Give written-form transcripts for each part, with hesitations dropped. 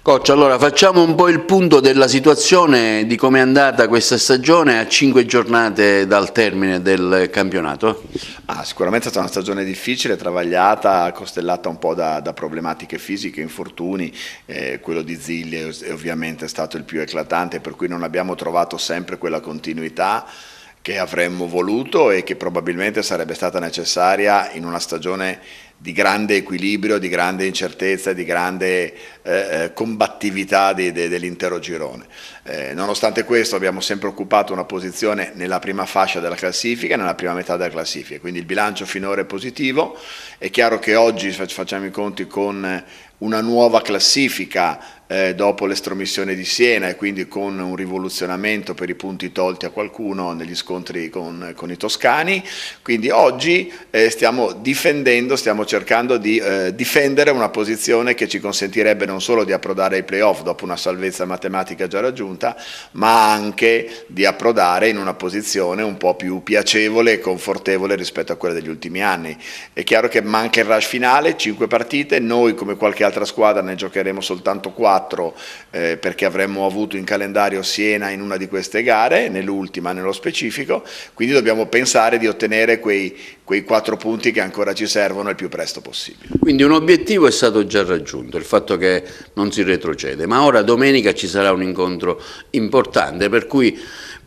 Coach, allora facciamo un po' il punto della situazione di come è andata questa stagione a 5 giornate dal termine del campionato. Sicuramente è stata una stagione difficile, travagliata, costellata un po' da problematiche fisiche, infortuni, quello di Zilli è ovviamente stato il più eclatante, per cui non abbiamo trovato sempre quella continuità che avremmo voluto e che probabilmente sarebbe stata necessaria in una stagione di grande equilibrio, di grande incertezza, di grande combattività dell'intero girone. Nonostante questo abbiamo sempre occupato una posizione nella prima fascia della classifica, nella prima metà della classifica, quindi il bilancio finora è positivo. È chiaro che oggi facciamo i conti con una nuova classifica dopo l'estromissione di Siena e quindi con un rivoluzionamento per i punti tolti a qualcuno negli scontri con i toscani, quindi oggi stiamo cercando di difendere una posizione che ci consentirebbe non solo di approdare ai playoff dopo una salvezza matematica già raggiunta, ma anche di approdare in una posizione un po' più piacevole e confortevole rispetto a quella degli ultimi anni. È chiaro che manca il rush finale, 5 partite, noi come qualche altra squadra ne giocheremo soltanto 4 perché avremmo avuto in calendario Siena in una di queste gare, nell'ultima nello specifico, quindi dobbiamo pensare di ottenere quei 4 punti che ancora ci servono il più presto possibile. Quindi un obiettivo è stato già raggiunto, il fatto che non si retrocede, ma ora domenica ci sarà un incontro importante, per cui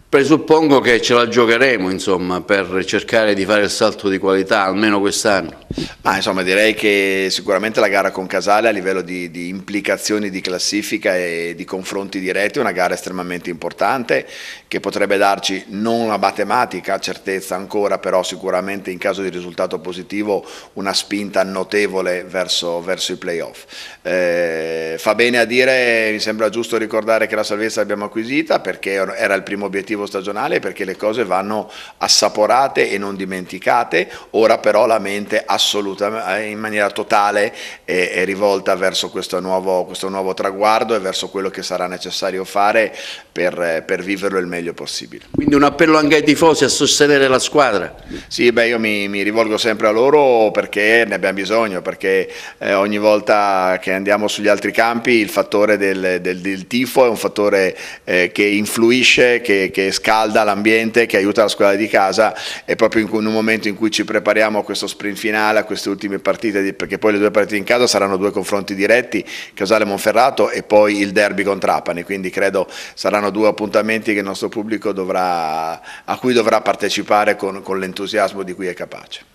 presuppongo che ce la giocheremo, insomma, per cercare di fare il salto di qualità, almeno quest'anno. Insomma, direi che sicuramente la gara con Casale a livello di implicazioni di classifica e di confronti diretti è una gara estremamente importante che potrebbe darci non una matematica certezza ancora, però sicuramente in caso di risultato positivo una spinta notevole verso i playoff. Fa bene a dire, mi sembra giusto ricordare che la salvezza l'abbiamo acquisita perché era il primo obiettivo stagionale, perché le cose vanno assaporate e non dimenticate. Ora però la mente assolutamente in maniera totale è rivolta verso questo nuovo traguardo e verso quello che sarà necessario fare per viverlo il meglio possibile. Quindi un appello anche ai tifosi a sostenere la squadra? Sì, io mi rivolgo sempre a loro perché ne abbiamo bisogno, perché ogni volta che andiamo sugli altri campi il fattore del tifo è un fattore che influisce, che scalda l'ambiente, che aiuta la squadra di casa, e proprio in un momento in cui ci prepariamo a questo sprint finale, a queste ultime partite, perché poi le 2 partite in casa saranno 2 confronti diretti, Casale-Monferrato e poi il derby con Trapani, quindi credo saranno 2 appuntamenti che il nostro pubblico a cui dovrà partecipare con l'entusiasmo di cui è capace.